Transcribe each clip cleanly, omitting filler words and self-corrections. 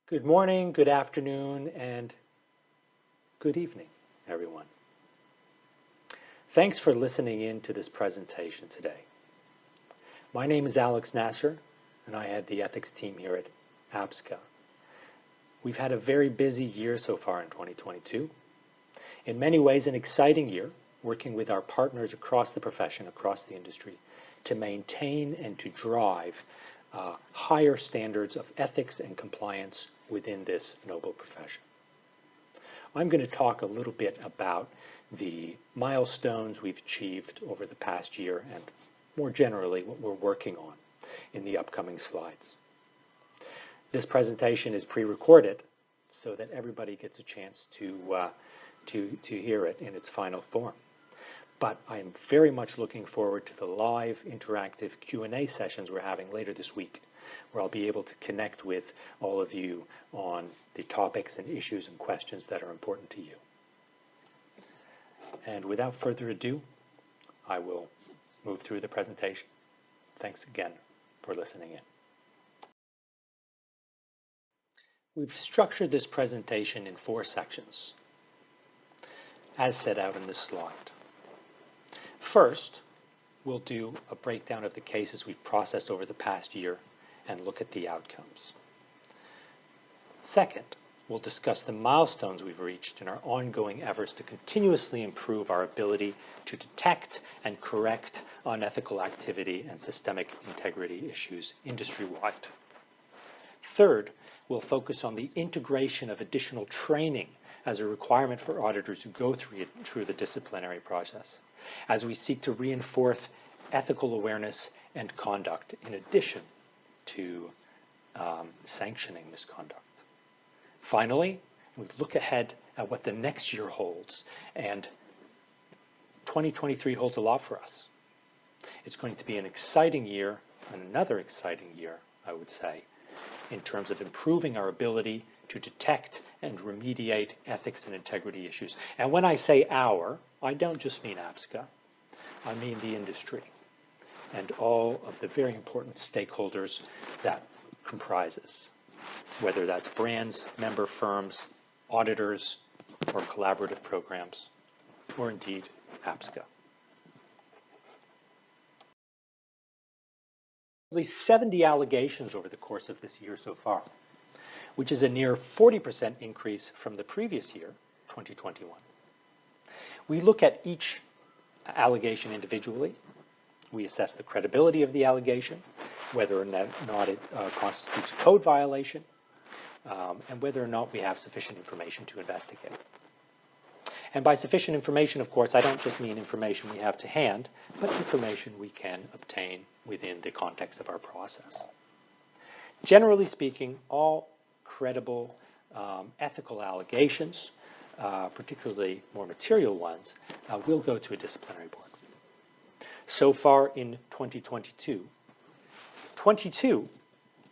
Good morning, good afternoon, and good evening, everyone. Thanks for listening in to this presentation today. My name is Alex Nasr, and I head the ethics team here at APSCA. We've had a very busy year so far in 2022. In many ways, an exciting year, working with our partners across the profession, across the industry, to maintain and to drive higher standards of ethics and compliance within this noble profession. I'm going to talk a little bit about the milestones we've achieved over the past year and more generally what we're working on in the upcoming slides. This presentation is pre-recorded so that everybody gets a chance to hear it in its final form. But I am very much looking forward to the live interactive Q&A sessions we're having later this week, where I'll be able to connect with all of you on the topics and issues and questions that are important to you. And without further ado, I will move through the presentation. Thanks again for listening in. We've structured this presentation in 4 sections, as set out in this slide. First, we'll do a breakdown of the cases we've processed over the past year and look at the outcomes. Second, we'll discuss the milestones we've reached in our ongoing efforts to continuously improve our ability to detect and correct unethical activity and systemic integrity issues industry-wide. Third, we'll focus on the integration of additional training as a requirement for auditors who go through the disciplinary process, as we seek to reinforce ethical awareness and conduct in addition to sanctioning misconduct. Finally, we look ahead at what the next year holds, and 2023 holds a lot for us. It's going to be an exciting year, and another exciting year, I would say, in terms of improving our ability to detect and remediate ethics and integrity issues. And when I say our, I don't just mean APSCA, I mean the industry and all of the very important stakeholders that comprises, whether that's brands, member firms, auditors, or collaborative programs, or indeed APSCA. At least 70 allegations over the course of this year so far, which is a near 40% increase from the previous year, 2021. We look at each allegation individually. We assess the credibility of the allegation, whether or not it constitutes a code violation, and whether or not we have sufficient information to investigate. And by sufficient information, of course, I don't just mean information we have to hand, but information we can obtain within the context of our process. Generally speaking, all credible ethical allegations, particularly more material ones, will go to a disciplinary board. So far in 2022, 22,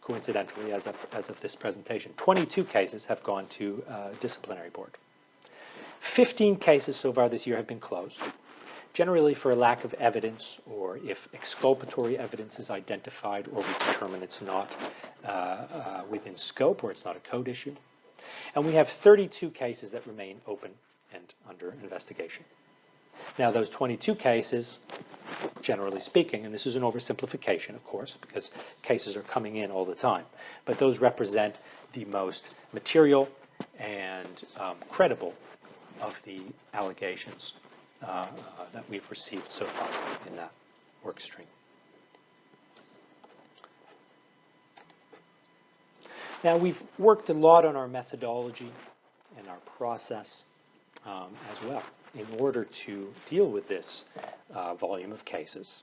coincidentally, as of this presentation, 22 cases have gone to a disciplinary board. 15 cases so far this year have been closed, generally for a lack of evidence or if exculpatory evidence is identified or we determine it's not within scope or it's not a code issue. And we have 32 cases that remain open and under investigation. Now, those 22 cases, generally speaking, and this is an oversimplification, of course, because cases are coming in all the time, but those represent the most material and credible of the allegations that we've received so far in that work stream. Now, we've worked a lot on our methodology and our process as well in order to deal with this volume of cases.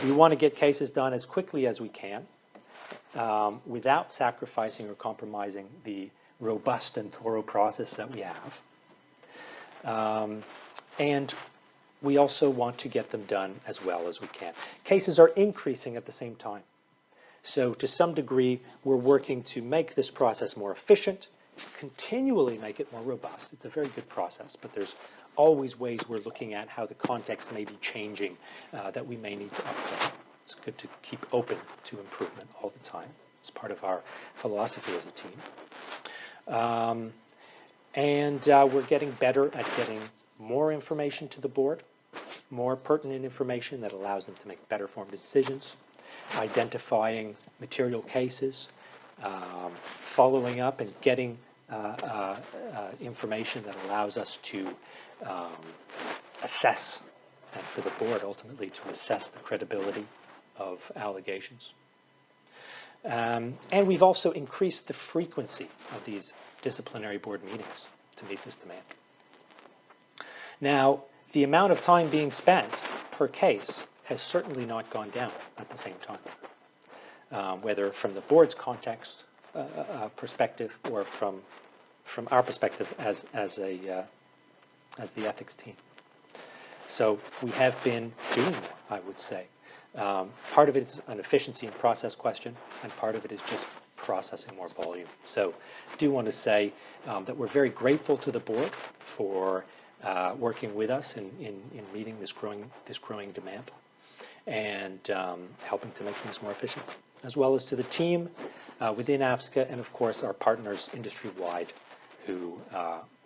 We want to get cases done as quickly as we can without sacrificing or compromising the robust and thorough process that we have. And we also want to get them done as well as we can. Cases are increasing at the same time. So to some degree, we're working to make this process more efficient, continually make it more robust. It's a very good process, but there's always ways we're looking at how the context may be changing that we may need to update. It's good to keep open to improvement all the time. It's part of our philosophy as a team. We're getting better at getting more information to the board, more pertinent information that allows them to make better formed decisions, identifying material cases, following up and getting information that allows us to assess, and for the board ultimately to assess the credibility of allegations. And we've also increased the frequency of these disciplinary board meetings to meet this demand. Now, the amount of time being spent per case has certainly not gone down at the same time, whether from the board's context perspective or from our perspective as the ethics team. So we have been doing more, I would say. Part of it is an efficiency and process question, and part of it is just processing more volume. So I do want to say that we're very grateful to the board for working with us in meeting this growing demand and helping to make things more efficient, as well as to the team within APSCA and, of course, our partners industry-wide who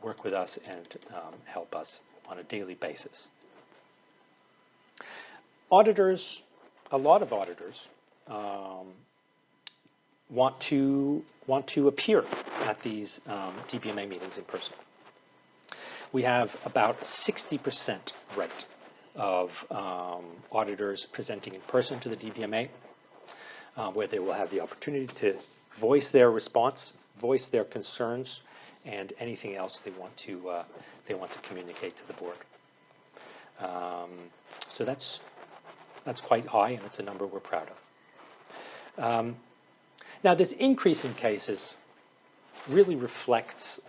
work with us and help us on a daily basis. Auditors, a lot of auditors, want to appear at these DBMA meetings in person. We have about 60% rate of auditors presenting in person to the DBMA, where they will have the opportunity to voice their response, voice their concerns, and anything else they want to communicate to the board. So that's quite high, and it's a number we're proud of. Now, this increase in cases really reflects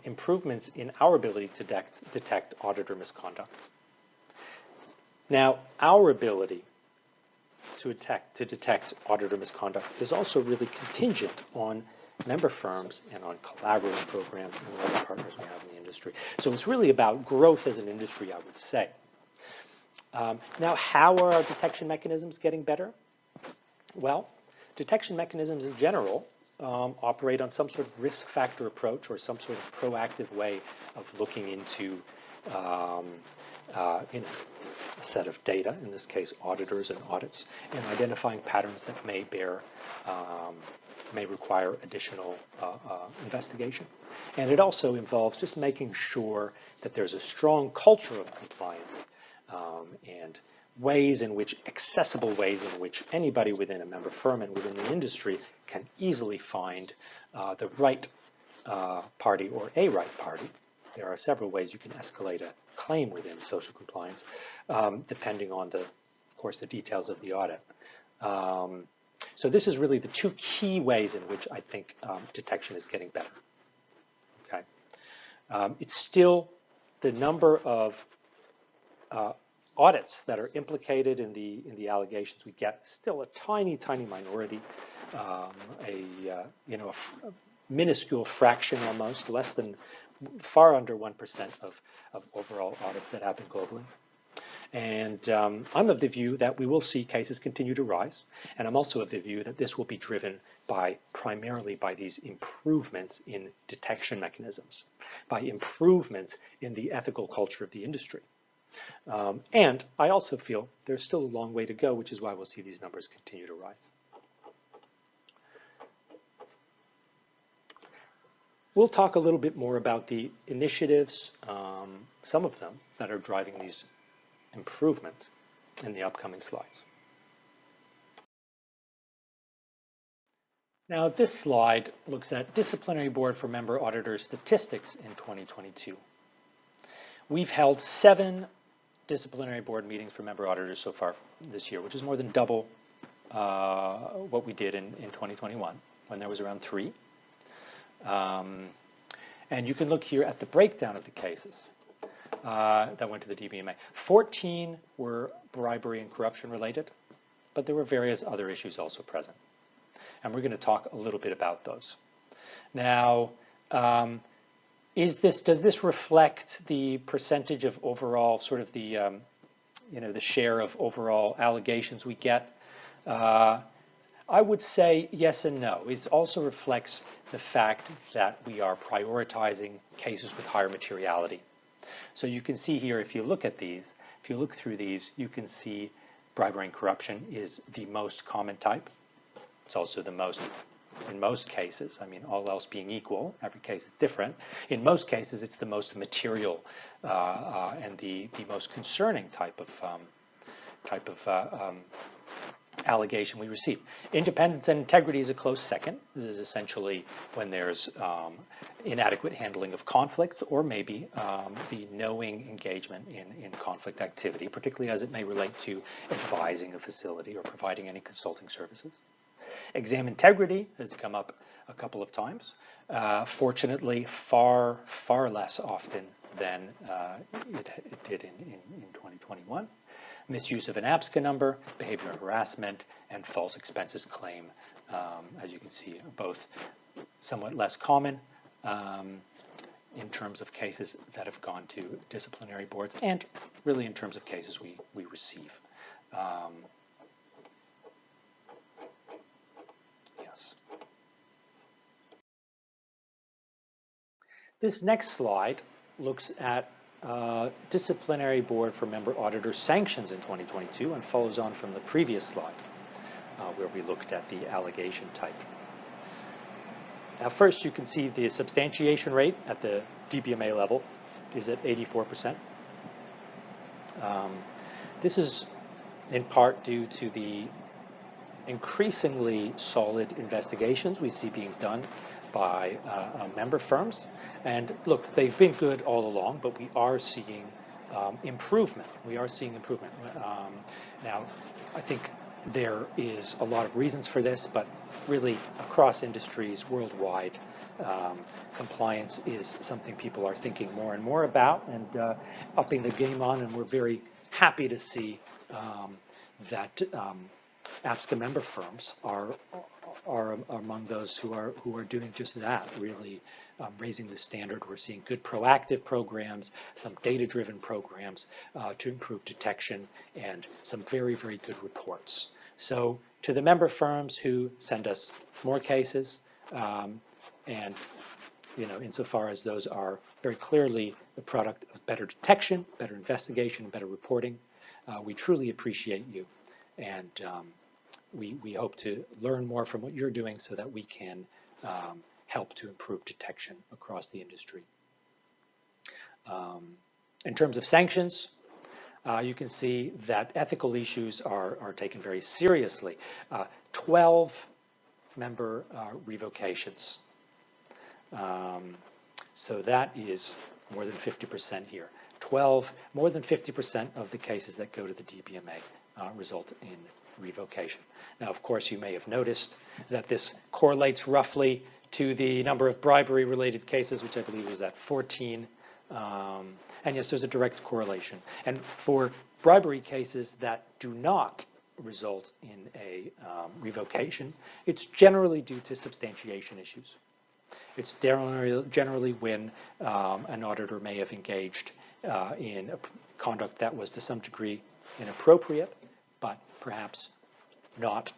improvements in our ability to detect auditor misconduct. Now, our ability to detect auditor misconduct is also really contingent on member firms and on collaborative programs and the other partners we have in the industry. So it's really about growth as an industry, I would say. Now, how are our detection mechanisms getting better? Well, detection mechanisms in general operate on some sort of risk factor approach or some sort of proactive way of looking into a set of data, in this case auditors and audits, and identifying patterns that may require additional investigation. And it also involves just making sure that there's a strong culture of compliance and accessible ways in which anybody within a member firm and within the industry can easily find the right party or a right party. There are several ways you can escalate a claim within social compliance, depending on of course, the details of the audit. So this is really the two key ways in which I think detection is getting better. Okay, it's still the number of audits that are implicated in the allegations we get, still a tiny minority, a minuscule fraction almost, far under 1% of overall audits that happen globally. And I'm of the view that we will see cases continue to rise, and I'm also of the view that this will be driven primarily by these improvements in detection mechanisms, by improvements in the ethical culture of the industry. And I also feel there's still a long way to go, which is why we'll see these numbers continue to rise. We'll talk a little bit more about the initiatives, some of them, that are driving these improvements in the upcoming slides. Now, this slide looks at Disciplinary Board for Member Auditors statistics in 2022. We've held 7 disciplinary board meetings for member auditors so far this year, which is more than double what we did in 2021, when there was around 3. And you can look here at the breakdown of the cases that went to the DBMA. 14 were bribery and corruption related, but there were various other issues also present. And we're going to talk a little bit about those. Now, does this reflect the percentage of overall sort of the share of overall allegations we get? I would say yes and no. It also reflects the fact that we are prioritizing cases with higher materiality. So you can see here, if you look at these, if you look through these, you can see bribery and corruption is the most common type. It's also the most, in most cases, I mean, all else being equal, every case is different. In most cases, it's the most material and the most concerning type of allegation we receive. Independence and integrity is a close second. This is essentially when there's inadequate handling of conflicts, or maybe the knowing engagement in conflict activity, particularly as it may relate to advising a facility or providing any consulting services. Exam integrity has come up a couple of times. Fortunately, far less often than it did in 2021. Misuse of an APSCA number, behavioral harassment, and false expenses claim, as you can see, are both somewhat less common in terms of cases that have gone to disciplinary boards, and really in terms of cases we receive. Yes. This next slide looks at disciplinary board for member auditor sanctions in 2022 and follows on from the previous slide where we looked at the allegation type. Now first you can see the substantiation rate at the DBMA level is at 84%. This is in part due to the increasingly solid investigations we see being done by member firms. And look, they've been good all along, but we are seeing improvement. We are seeing improvement. Now, I think there is a lot of reasons for this, but really across industries worldwide, compliance is something people are thinking more and more about and upping the game on, and we're very happy to see that APSCA member firms are among those who are doing just that, really raising the standard. We're seeing good proactive programs, some data-driven programs to improve detection, and some very, very good reports. So to the member firms who send us more cases, and insofar as those are very clearly the product of better detection, better investigation, better reporting, we truly appreciate you. And we hope to learn more from what you're doing so that we can help to improve detection across the industry. In terms of sanctions, you can see that ethical issues are taken very seriously. 12 member revocations. So that is more than 50% here. More than 50% of the cases that go to the DBMA result in revocation. Now, of course, you may have noticed that this correlates roughly to the number of bribery-related cases, which I believe is at 14. And yes, there's a direct correlation. And for bribery cases that do not result in a revocation, it's generally due to substantiation issues. It's generally when an auditor may have engaged in a conduct that was to some degree inappropriate, but perhaps not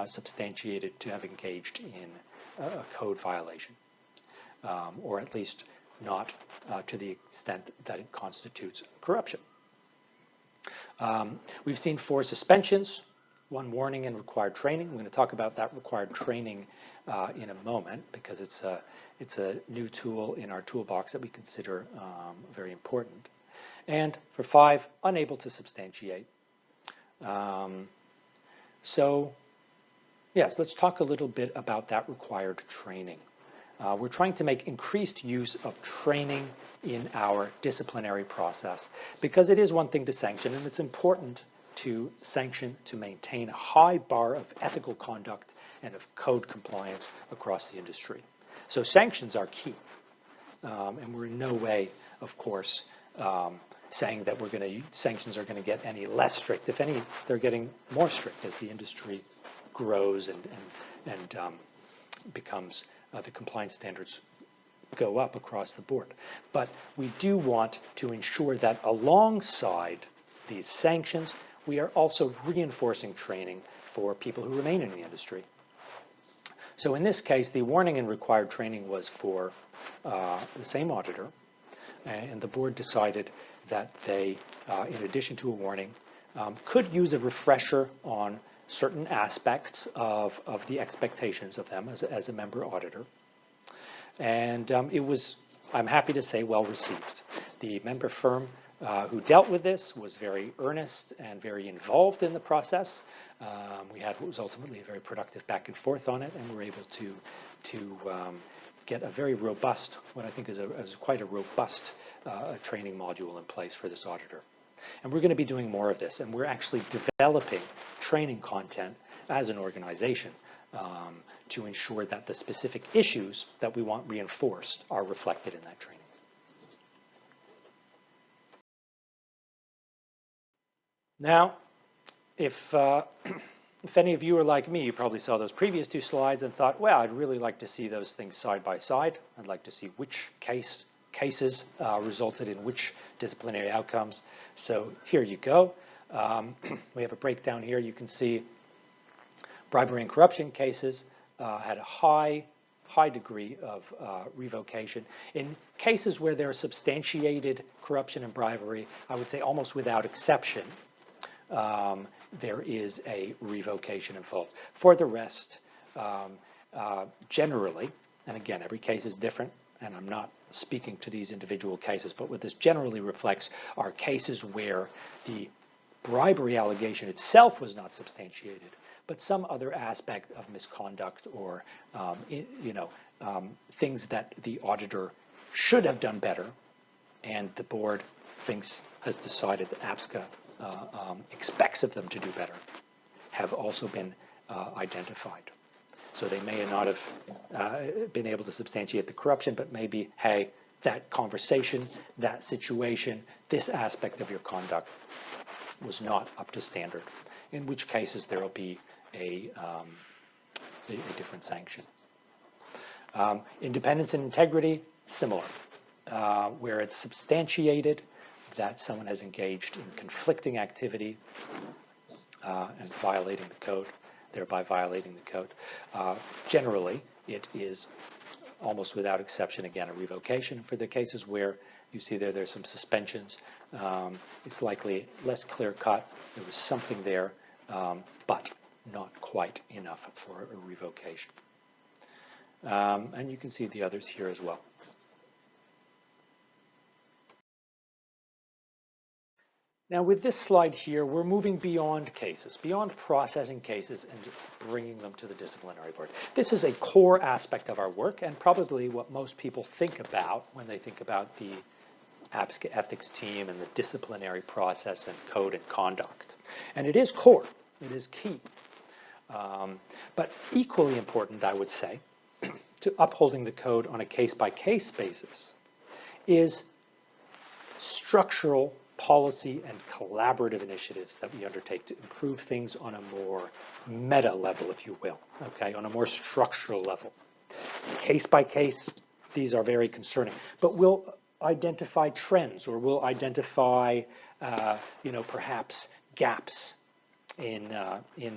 substantiated to have engaged in a code violation, or at least not to the extent that it constitutes corruption. We've seen 4 suspensions, 1 warning, and required training. I'm going to talk about that required training in a moment, because it's a new tool in our toolbox that we consider very important. And for 5, unable to substantiate. So yes, let's talk a little bit about that required training. We're trying to make increased use of training in our disciplinary process, because it is one thing to sanction, and it's important to sanction to maintain a high bar of ethical conduct and of code compliance across the industry. So sanctions are key, and we're in no way, of course, saying that sanctions are going to get any less strict. If any, they're getting more strict as the industry grows and becomes the compliance standards go up across the board. But we do want to ensure that alongside these sanctions, we are also reinforcing training for people who remain in the industry. So in this case, the warning and required training was for the same auditor, and the board decided that they, in addition to a warning, could use a refresher on certain aspects of the expectations of them as a member auditor. And it was, I'm happy to say, well received. The member firm who dealt with this was very earnest and very involved in the process. We had what was ultimately a very productive back and forth on it, and were able to get a very robust, what I think is quite a robust training module in place for this auditor. And we're going to be doing more of this, and we're actually developing training content as an organization to ensure that the specific issues that we want reinforced are reflected in that training. Now, if any of you are like me, you probably saw those previous two slides and thought, well, I'd really like to see those things side by side. I'd like to see which cases resulted in which disciplinary outcomes. So here you go. We have a breakdown here. You can see bribery and corruption cases had a high degree of revocation. In cases where there is substantiated corruption and bribery, I would say almost without exception, there is a revocation involved. For the rest, generally, and again, every case is different, and I'm not speaking to these individual cases, but what this generally reflects are cases where the bribery allegation itself was not substantiated, but some other aspect of misconduct or things that the auditor should have done better, and the board has decided that APSCA expects of them to do better, have also been identified. So they may not have been able to substantiate the corruption, but maybe, hey, that conversation, that situation, this aspect of your conduct was not up to standard, in which cases there will be a different sanction. Independence and integrity, similar, where it's substantiated that someone has engaged in conflicting activity and violating the code, thereby violating the code. Generally, it is almost without exception, again, a revocation. For the cases where you see there's some suspensions, it's likely less clear-cut. There was something there, but not quite enough for a revocation. And you can see the others here as well. Now, with this slide here, we're moving beyond cases, beyond processing cases and bringing them to the disciplinary board. This is a core aspect of our work and probably what most people think about when they think about the APSCA ethics team and the disciplinary process and code and conduct. And it is core. It is key. But equally important, I would say, to upholding the code on a case-by-case basis is structural policy and collaborative initiatives that we undertake to improve things on a more meta level, if you will, okay, on a more structural level. Case by case, these are very concerning, but we'll identify trends, or we'll identify, perhaps gaps in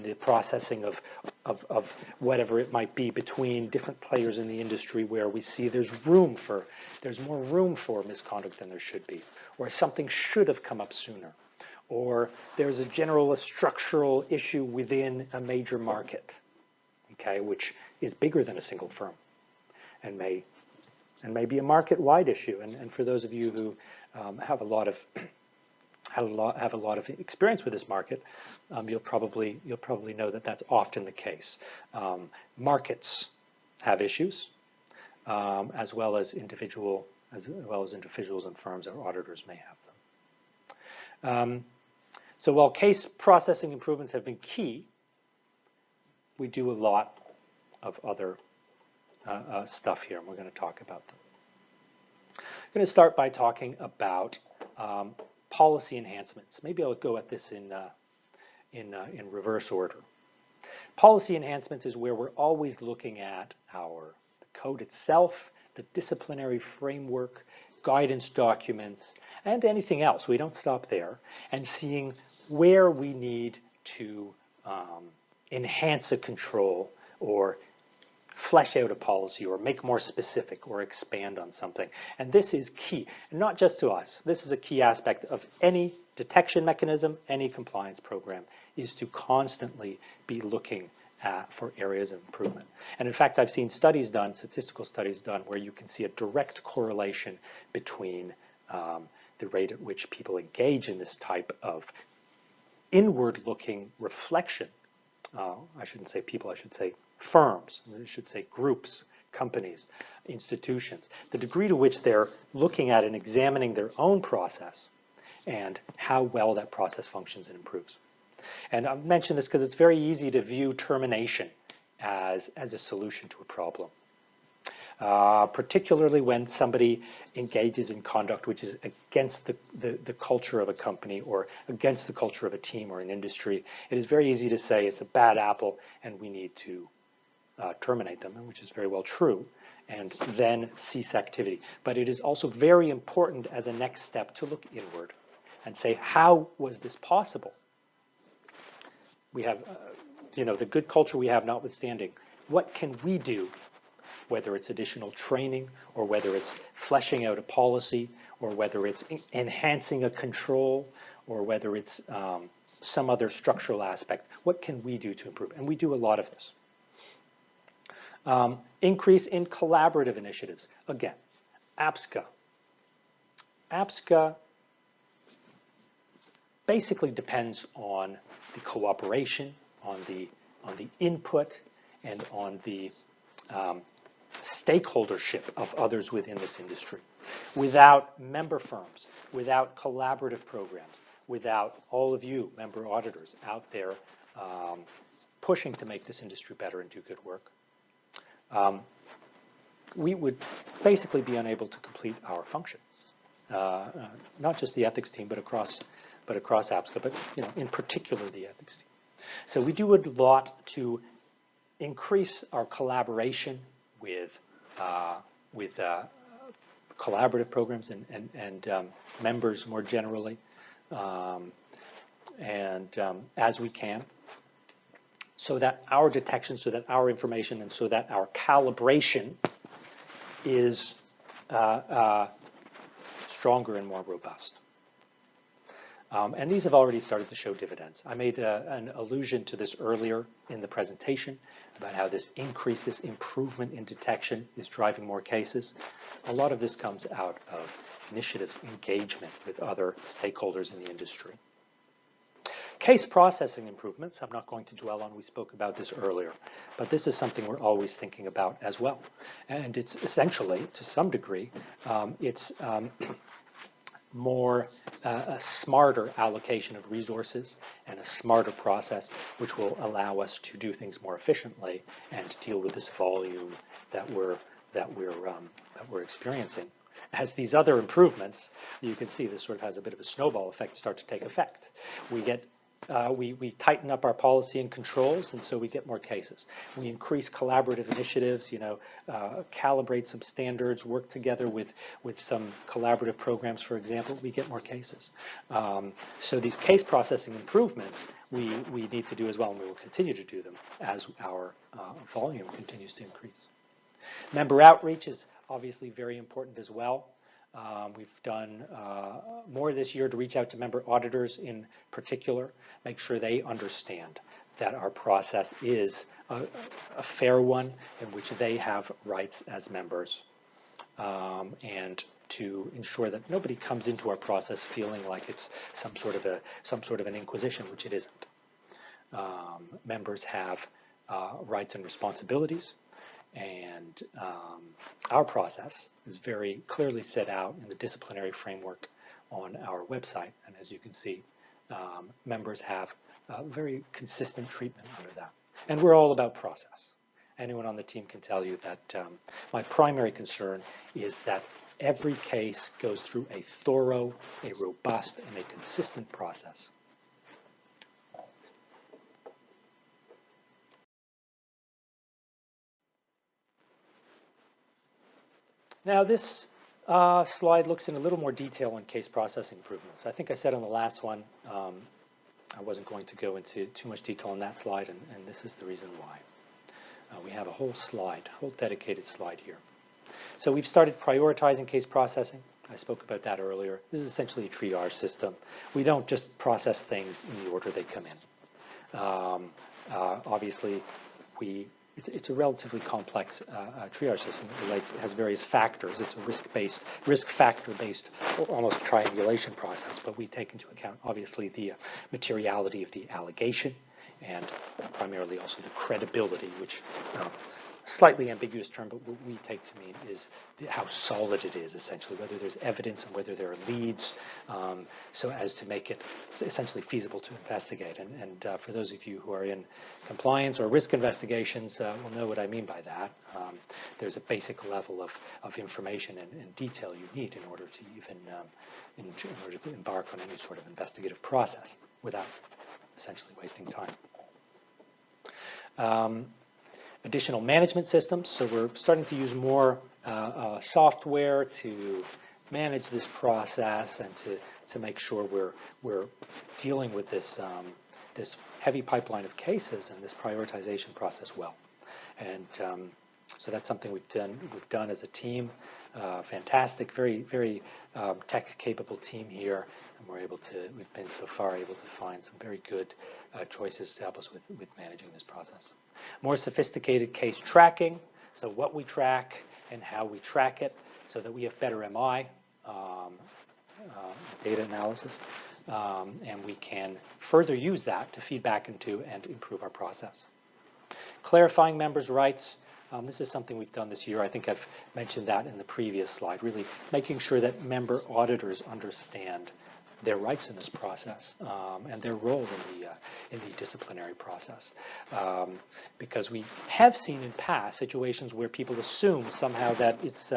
the processing of whatever it might be between different players in the industry, where we see there's more room for misconduct than there should be, or something should have come up sooner, or there's a structural issue within a major market, okay, which is bigger than a single firm, and may be a market-wide issue. And for those of you who have a lot of experience with this market, you'll probably know that that's often the case. Markets have issues, as well as individuals and firms or auditors may have them. So while case processing improvements have been key, we do a lot of other stuff here, and we're going to talk about them. I'm going to start by talking about policy enhancements. Maybe I'll go at this in reverse order. Policy enhancements is where we're always looking at the code itself, the disciplinary framework, guidance documents, and anything else. We don't stop there, and seeing where we need to enhance a control or flesh out a policy or make more specific or expand on something. And this is key, and not just to us. This is a key aspect of any detection mechanism, any compliance program, is to constantly be looking for areas of improvement. And in fact, I've seen studies done, statistical studies done, where you can see a direct correlation between the rate at which people engage in this type of inward-looking reflection. I shouldn't say people, I should say firms, I should say groups, companies, institutions. The degree to which they're looking at and examining their own process and how well that process functions and improves. And I've mentioned this because it's very easy to view termination as a solution to a problem. Particularly when somebody engages in conduct which is against the culture of a company or against the culture of a team or an industry. It is very easy to say it's a bad apple and we need to terminate them, which is very well true, and then cease activity. But it is also very important as a next step to look inward and say, how was this possible? We have, the good culture we have notwithstanding, what can we do? Whether it's additional training or whether it's fleshing out a policy or whether it's enhancing a control or whether it's some other structural aspect, what can we do to improve? And we do a lot of this. Increase in collaborative initiatives. Again, APSCA. APSCA basically depends on the cooperation, on the input, and on the stakeholdership of others within this industry. Without member firms, without collaborative programs, without all of you member auditors out there pushing to make this industry better and do good work, we would basically be unable to complete our function. Not just the ethics team, but across APSCA, but in particular the ethics team. So we do a lot to increase our collaboration with collaborative programs and members more generally, as we can, so that our detection, so that our information, and so that our calibration is stronger and more robust. And these have already started to show dividends. I made an allusion to this earlier in the presentation about how this increase, this improvement in detection is driving more cases. A lot of this comes out of initiatives, engagement with other stakeholders in the industry. Case processing improvements, I'm not going to dwell on, we spoke about this earlier, but this is something we're always thinking about as well. And it's essentially, to some degree, it's more a smarter allocation of resources and a smarter process, which will allow us to do things more efficiently and deal with this volume that we're experiencing. As these other improvements, you can see this sort of has a bit of a snowball effect start to take effect. We tighten up our policy and controls, and so we get more cases. We increase collaborative initiatives, calibrate some standards, work together with some collaborative programs, for example, we get more cases. So these case processing improvements we need to do as well, and we will continue to do them as our volume continues to increase. Member outreach is obviously very important as well. We've done more this year to reach out to member auditors in particular, make sure they understand that our process is a fair one in which they have rights as members, and to ensure that nobody comes into our process feeling like it's some sort of an inquisition, which it isn't. Members have rights and responsibilities. And our process is very clearly set out in the disciplinary framework on our website. And as you can see, members have very consistent treatment under that. And we're all about process. Anyone on the team can tell you that my primary concern is that every case goes through a thorough, a robust, and a consistent process. Now this slide looks in a little more detail on case processing improvements. I think I said on the last one, I wasn't going to go into too much detail on that slide, and this is the reason why. We have a whole slide, whole dedicated slide here. So we've started prioritizing case processing. I spoke about that earlier. This is essentially a triage system. We don't just process things in the order they come in. Obviously, it's a relatively complex triage system. It has various factors. It's a risk factor-based, almost triangulation process, but we take into account, obviously, the materiality of the allegation and primarily also the credibility, which slightly ambiguous term, but what we take to mean is how solid it is, essentially, whether there's evidence and whether there are leads, so as to make it essentially feasible to investigate. And for those of you who are in compliance or risk investigations will know what I mean by that. There's a basic level of information and detail you need in order to even in order to embark on any sort of investigative process without essentially wasting time. Additional management systems. So we're starting to use more software to manage this process and to make sure we're dealing with this this heavy pipeline of cases and this prioritization process well. And so that's something we've done as a team. Fantastic, very tech capable team here, and we've been so far able to find some very good choices to help us with managing this process. More sophisticated case tracking, so what we track and how we track it, so that we have better MI, data analysis, and we can further use that to feed back into and improve our process. Clarifying members' rights. This is something we've done this year. I think I've mentioned that in the previous slide, really making sure that member auditors understand their rights in this process and their role in the disciplinary process. Because we have seen in past situations where people assume somehow that it's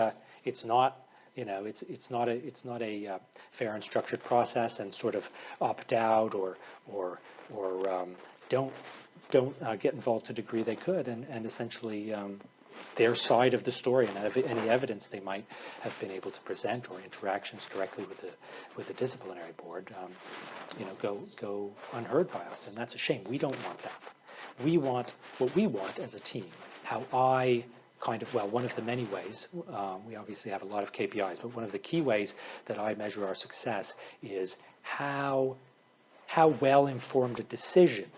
not a fair and structured process and sort of opt out or don't get involved to the degree they could, and essentially their side of the story and any evidence they might have been able to present or interactions directly with the disciplinary board, go unheard by us, and that's a shame. We don't want that. We want what we want as a team. One of the many ways, we obviously have a lot of KPIs, but one of the key ways that I measure our success is how well informed a decision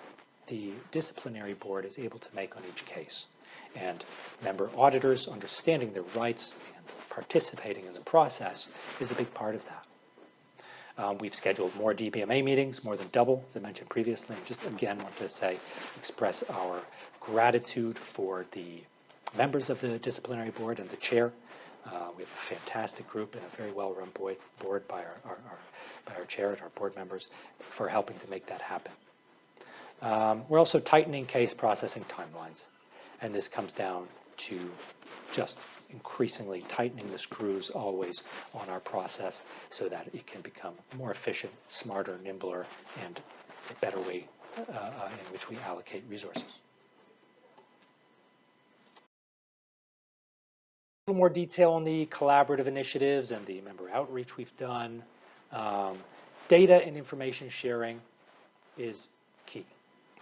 the disciplinary board is able to make on each case. And member auditors understanding their rights and participating in the process is a big part of that. We've scheduled more DBMA meetings, more than double, as I mentioned previously. And just again want to express our gratitude for the members of the disciplinary board and the chair. We have a fantastic group and a very well-run board by our chair and our board members for helping to make that happen. We're also tightening case processing timelines. And this comes down to just increasingly tightening the screws always on our process so that it can become more efficient, smarter, nimbler, and a better way in which we allocate resources. A little more detail on the collaborative initiatives and the member outreach we've done. Data and information sharing is key.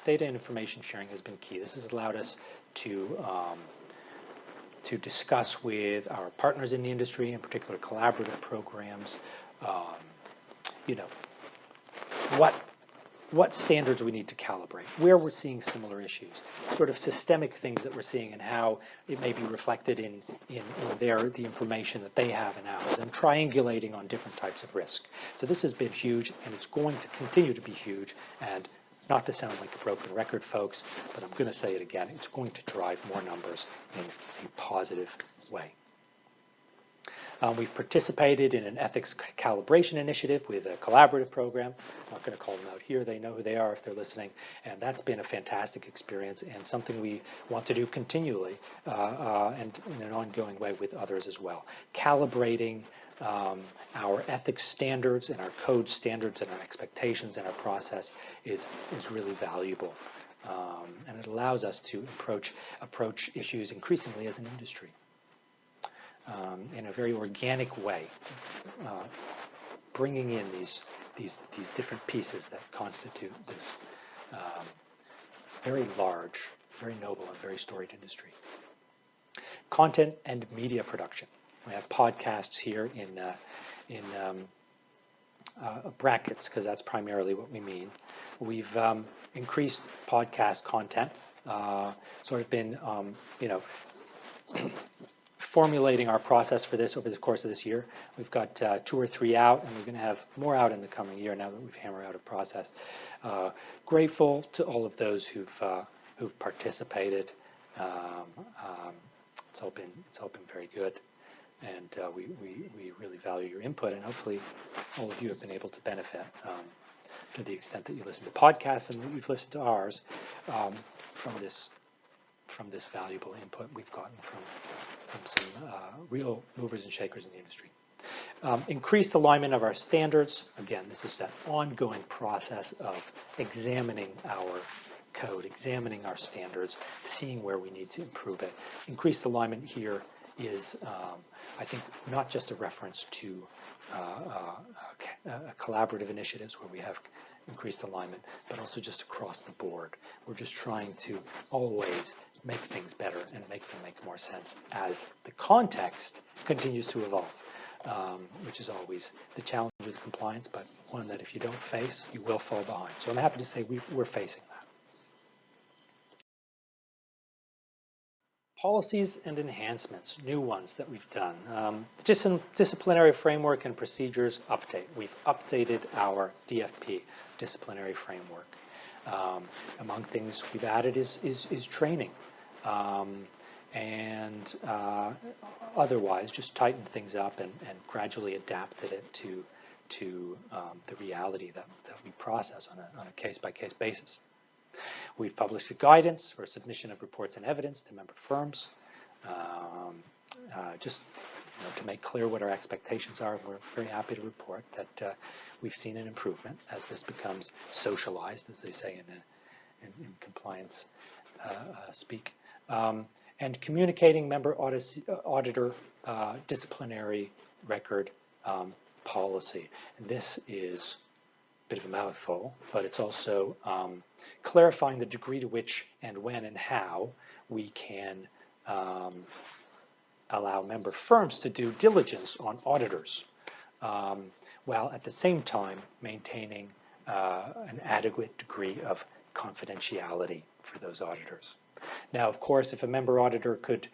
Data and information sharing has been key. This has allowed us to discuss with our partners in the industry, in particular collaborative programs, what standards we need to calibrate, where we're seeing similar issues, sort of systemic things that we're seeing and how it may be reflected in the information that they have in ours, and triangulating on different types of risk. So this has been huge, and it's going to continue to be huge. And not to sound like a broken record, folks, but I'm going to say it again. It's going to drive more numbers in a positive way. We've participated in an ethics calibration initiative with a collaborative program. I'm not going to call them out here. They know who they are if they're listening. And that's been a fantastic experience and something we want to do continually and in an ongoing way with others as well. Calibrating our ethics standards and our code standards and our expectations and our process is really valuable. And it allows us to approach issues increasingly as an industry. in a very organic way, bringing in these different pieces that constitute this very large, very noble, and very storied industry. Content and media production. We have podcasts here in brackets because that's primarily what we mean. We've increased podcast content, sort of been, formulating our process for this over the course of this year. We've got 2 or 3 out, and we're going to have more out in the coming year now that we've hammered out a process. Grateful to all of those who've participated. It's all been very good, and we really value your input, and hopefully all of you have been able to benefit to the extent that you listen to podcasts and that you've listened to ours from this valuable input we've gotten from some real movers and shakers in the industry. Increased alignment of our standards. Again, this is that ongoing process of examining our code, examining our standards, seeing where we need to improve it. Increased alignment here is, I think, not just a reference to collaborative initiatives where we have increased alignment, but also just across the board. We're just trying to always make things better and make them make more sense as the context continues to evolve, which is always the challenge with compliance, but one that if you don't face, you will fall behind. So I'm happy to say we're facing that. Policies and enhancements, new ones that we've done. Disciplinary framework and procedures update. We've updated our DFP, disciplinary framework. Among things we've added is training, and otherwise just tightened things up and gradually adapted it to the reality that we process on a case-by-case basis. We've published a guidance for submission of reports and evidence to member firms, just to make clear what our expectations are. We're very happy to report that we've seen an improvement as this becomes socialized, as they say in compliance speak, and communicating member auditor disciplinary record policy. And this is a bit of a mouthful, but it's also clarifying the degree to which and when and how we can allow member firms to do diligence on auditors, while at the same time maintaining an adequate degree of confidentiality for those auditors. Now, of course, if a member auditor could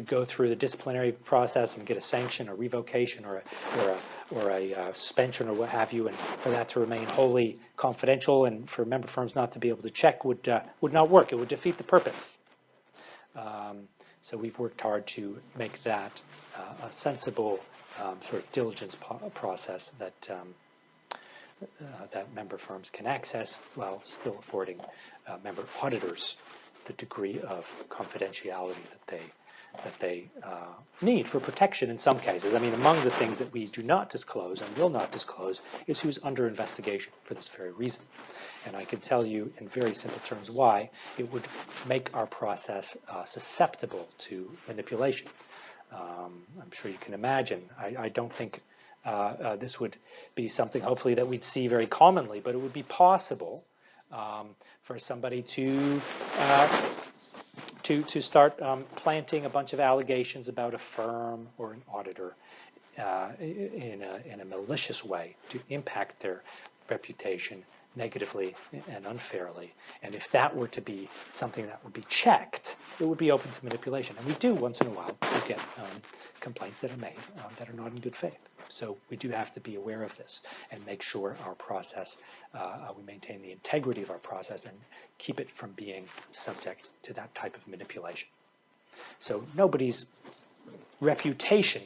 go through the disciplinary process and get a sanction, or revocation, or a suspension, or what have you, and for that to remain wholly confidential, and for member firms not to be able to check, would not work. It would defeat the purpose. So we've worked hard to make that a sensible sort of diligence process that that member firms can access while still affording member auditors the degree of confidentiality that they need for protection in some cases. I mean, among the things that we do not disclose and will not disclose is who's under investigation for this very reason. And I can tell you in very simple terms why it would make our process susceptible to manipulation. I'm sure you can imagine. I don't think this would be something, hopefully, that we'd see very commonly, but it would be possible for somebody to start planting a bunch of allegations about a firm or an auditor in a malicious way to impact their reputation negatively and unfairly. And if that were to be something that would be checked, it would be open to manipulation. And we do once in a while get complaints that are made that are not in good faith. So we do have to be aware of this and make sure our process, we maintain the integrity of our process and keep it from being subject to that type of manipulation. So nobody's reputation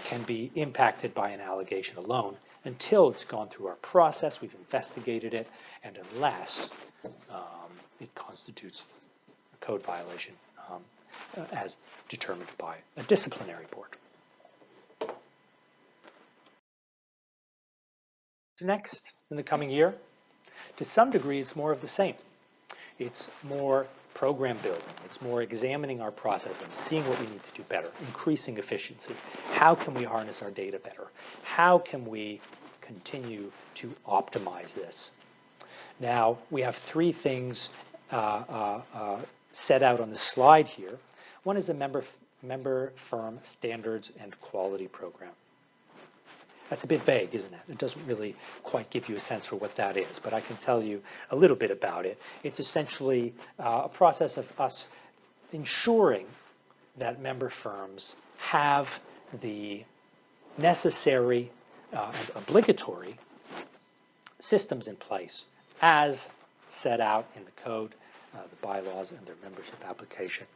can be impacted by an allegation alone until it's gone through our process, we've investigated it, and unless it constitutes a code violation as determined by a disciplinary board. So next, in the coming year, to some degree, it's more of the same. It's more program building. It's more examining our process and seeing what we need to do better, increasing efficiency. How can we harness our data better? How can we continue to optimize this? Now, we have three things set out on the slide here. One is a member firm standards and quality program. That's a bit vague, isn't it? It doesn't really quite give you a sense for what that is, but I can tell you a little bit about it. It's essentially a process of us ensuring that member firms have the necessary and obligatory systems in place as set out in the code, the bylaws, and their membership application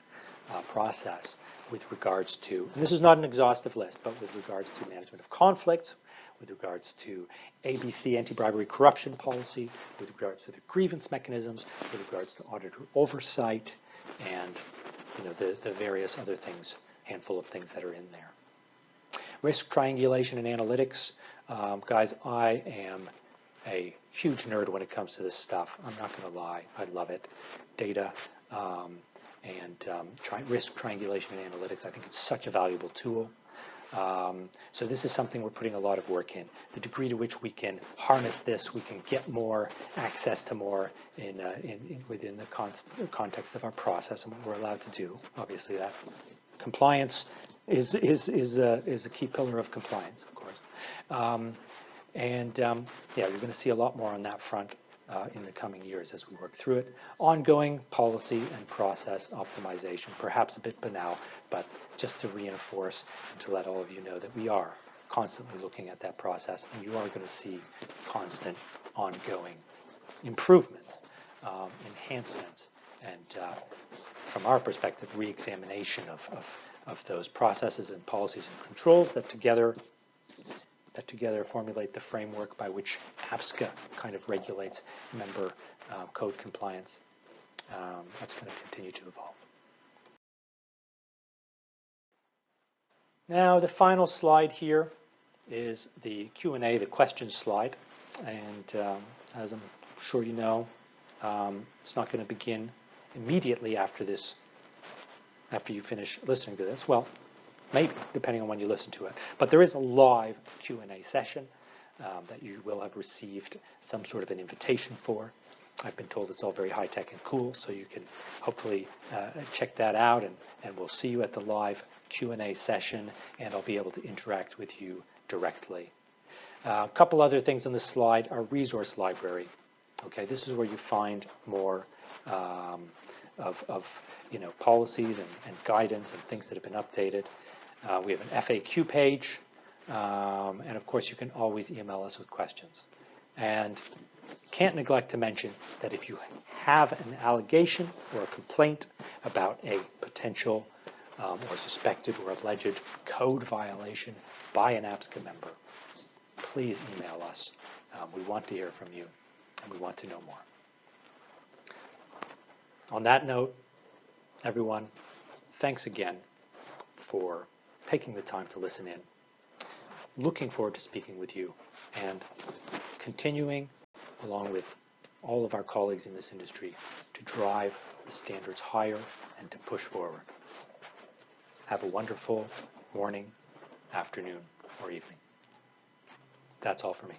process with regards to, and this is not an exhaustive list, but with regards to management of conflict, with regards to ABC, anti-bribery corruption policy, with regards to the grievance mechanisms, with regards to auditor oversight, and the various other things, handful of things that are in there. Risk triangulation and analytics. Guys, I am a huge nerd when it comes to this stuff. I'm not going to lie. I love it. Data and risk triangulation and analytics. I think it's such a valuable tool. So this is something we're putting a lot of work in. The degree to which we can harness this, we can get more access to more within the context of our process and what we're allowed to do. Obviously, that compliance is a key pillar of compliance, of course. Yeah, you're going to see a lot more on that front in the coming years as we work through it. Ongoing policy and process optimization, perhaps a bit banal, but just to reinforce and to let all of you know that we are constantly looking at that process, and you are going to see constant, ongoing improvements, enhancements, and from our perspective, re-examination of those processes and policies and controls that together formulate the framework by which APSCA kind of regulates member code compliance. That's going to continue to evolve. Now, the final slide here is the Q&A, the questions slide. And as I'm sure you know, it's not going to begin immediately after you finish listening to this. Well, maybe, depending on when you listen to it. But there is a live Q&A session that you will have received some sort of an invitation for. I've been told it's all very high-tech and cool, so you can hopefully check that out, and we'll see you at the live Q&A session, and I'll be able to interact with you directly. A couple other things on this slide. Our resource library. Okay, this is where you find more of policies and guidance and things that have been updated. We have an FAQ page, and of course you can always email us with questions. And can't neglect to mention that if you have an allegation or a complaint about a potential or suspected or alleged code violation by an APSCA member, please email us. We want to hear from you, and we want to know more. On that note, everyone, thanks again for taking the time to listen in. Looking forward to speaking with you and continuing, along with all of our colleagues in this industry, to drive the standards higher and to push forward. Have a wonderful morning, afternoon, or evening. That's all for me.